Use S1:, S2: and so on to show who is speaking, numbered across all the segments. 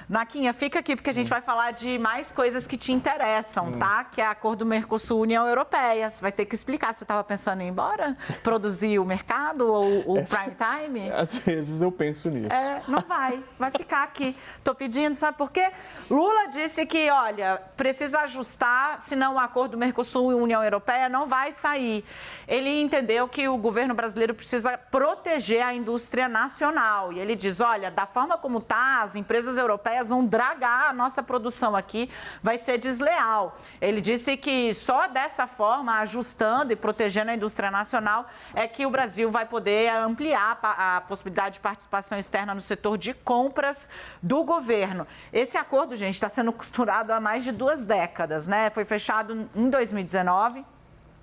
S1: Naquinha, fica aqui porque a gente vai falar de mais coisas que te interessam, tá? Que é a acordo Mercosul-União Europeia. Você vai ter que explicar. Você estava pensando em ir embora? Produzir o mercado ou o prime time?
S2: Às vezes eu penso nisso.
S1: Não vai. Vai ficar aqui. Tô pedindo, sabe por quê? Lula disse que, olha, precisa ajustar, senão o acordo Mercosul e União Europeia não vai sair. Ele entendeu que o governo brasileiro precisa proteger a indústria nacional. E ele diz, olha, da forma como está, as empresas europeias vão dragar a nossa produção aqui, vai ser desleal. Ele disse que só dessa forma, ajustando e protegendo a indústria nacional, é que o Brasil vai poder ampliar a possibilidade de participação externa no setor de compras do governo. Esse acordo, gente, está sendo costurado há mais de 2 décadas, né? Foi fechado em 2019.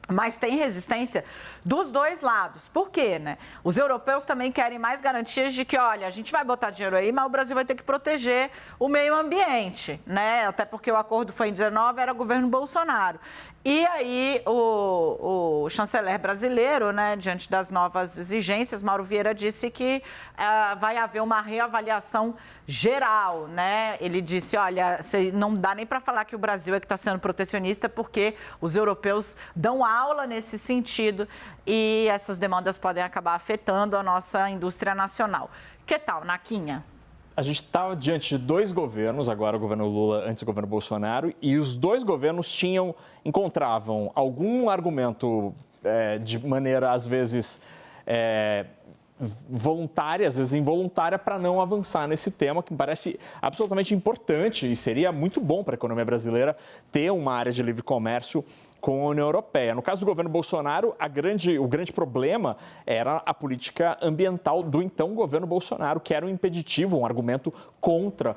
S1: Mas tem resistência dos dois lados. Por quê, né? Os europeus também querem mais garantias de que, olha, a gente vai botar dinheiro aí, mas o Brasil vai ter que proteger o meio ambiente, né? Até porque o acordo foi em 19, era o governo Bolsonaro. E aí o chanceler brasileiro, né, diante das novas exigências, Mauro Vieira disse que vai haver uma reavaliação geral, né? Ele disse, olha, não dá nem para falar que o Brasil é que está sendo protecionista, porque os europeus dão aula nesse sentido e essas demandas podem acabar afetando a nossa indústria nacional. Que tal, Naquinha?
S2: A gente estava diante de 2 governos, agora o governo Lula, antes o governo Bolsonaro, e os 2 governos encontravam algum argumento de maneira, às vezes, voluntária, às vezes involuntária, para não avançar nesse tema, que me parece absolutamente importante e seria muito bom para a economia brasileira ter uma área de livre comércio com a União Europeia. No caso do governo Bolsonaro, o grande problema era a política ambiental do então governo Bolsonaro, que era um impeditivo, um argumento contra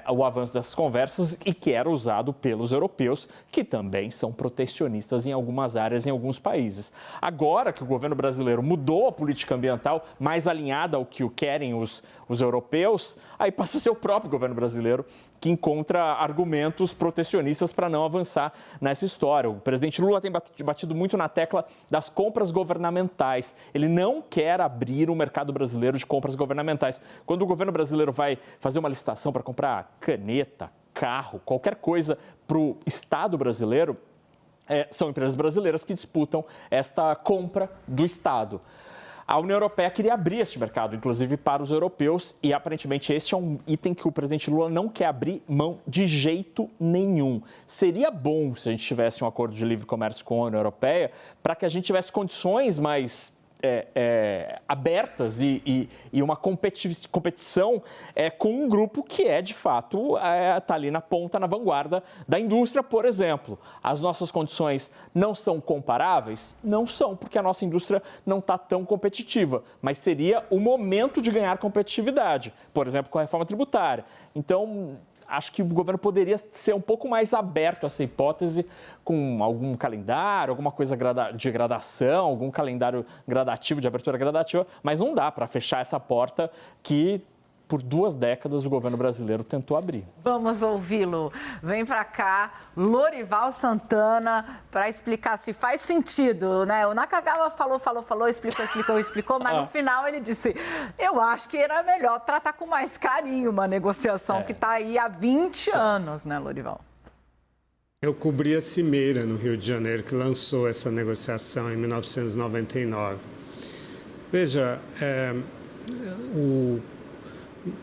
S2: o avanço dessas conversas e que era usado pelos europeus, que também são protecionistas em algumas áreas, em alguns países. Agora que o governo brasileiro mudou a política ambiental, mais alinhada ao que querem os europeus, aí passa a ser o próprio governo brasileiro que encontra argumentos protecionistas para não avançar nessa história. O presidente Lula tem batido muito na tecla das compras governamentais. Ele não quer abrir o mercado brasileiro de compras governamentais. Quando o governo brasileiro vai fazer uma licitação para comprar caneta, carro, qualquer coisa para o Estado brasileiro, são empresas brasileiras que disputam esta compra do Estado. A União Europeia queria abrir este mercado, inclusive para os europeus, e aparentemente este é um item que o presidente Lula não quer abrir mão de jeito nenhum. Seria bom se a gente tivesse um acordo de livre comércio com a União Europeia para que a gente tivesse condições mais abertas e uma competição com um grupo que de fato, está ali na ponta, na vanguarda da indústria, por exemplo. As nossas condições não são comparáveis? Não são, porque a nossa indústria não está tão competitiva, mas seria o momento de ganhar competitividade, por exemplo, com a reforma tributária. Então, acho que o governo poderia ser um pouco mais aberto a essa hipótese, com algum calendário, alguma coisa de gradação, algum calendário gradativo, de abertura gradativa, mas não dá para fechar essa porta que, por 2 décadas, o governo brasileiro tentou abrir.
S1: Vamos ouvi-lo. Vem para cá, Lorival Santana, para explicar se faz sentido, né? O Nakagawa falou, explicou, mas no final ele disse, eu acho que era melhor tratar com mais carinho uma negociação que está aí há 20 anos, né, Lorival?
S3: Eu cobri a Cimeira, no Rio de Janeiro, que lançou essa negociação em 1999. Veja,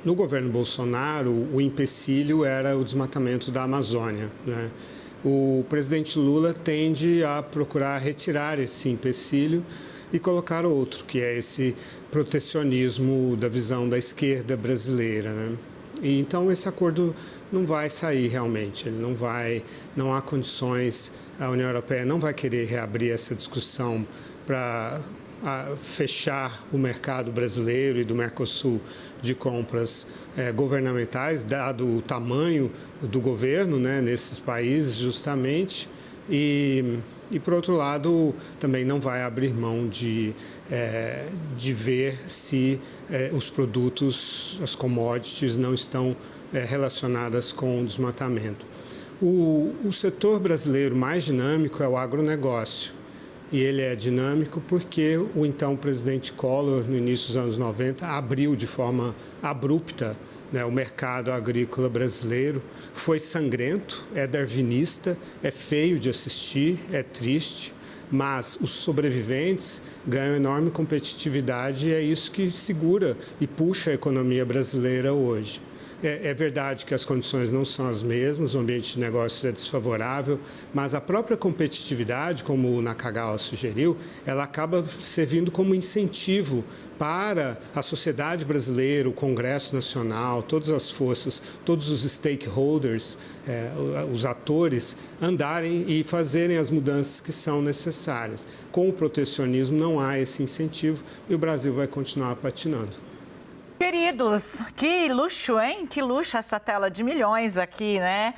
S3: no governo Bolsonaro, o empecilho era o desmatamento da Amazônia, né? O presidente Lula tende a procurar retirar esse empecilho e colocar outro, que é esse protecionismo da visão da esquerda brasileira, né? E então esse acordo não vai sair realmente, não há condições, a União Europeia não vai querer reabrir essa discussão para fechar o mercado brasileiro e do Mercosul de compras governamentais, dado o tamanho do governo, né, nesses países, justamente. E, por outro lado, também não vai abrir mão de ver se os produtos, as commodities, não estão relacionadas com o desmatamento. O setor brasileiro mais dinâmico é o agronegócio. E ele é dinâmico porque o então presidente Collor, no início dos anos 90, abriu de forma abrupta né? O mercado agrícola brasileiro foi sangrento, é darwinista, é feio de assistir, é triste, mas os sobreviventes ganham enorme competitividade e é isso que segura e puxa a economia brasileira hoje. É verdade que as condições não são as mesmas, o ambiente de negócios é desfavorável, mas a própria competitividade, como o Nakagawa sugeriu, ela acaba servindo como incentivo para a sociedade brasileira, o Congresso Nacional, todas as forças, todos os stakeholders, os atores, andarem e fazerem as mudanças que são necessárias. Com o protecionismo não há esse incentivo e o Brasil vai continuar patinando.
S1: Queridos, que luxo, hein? Que luxo essa tela de milhões aqui, né?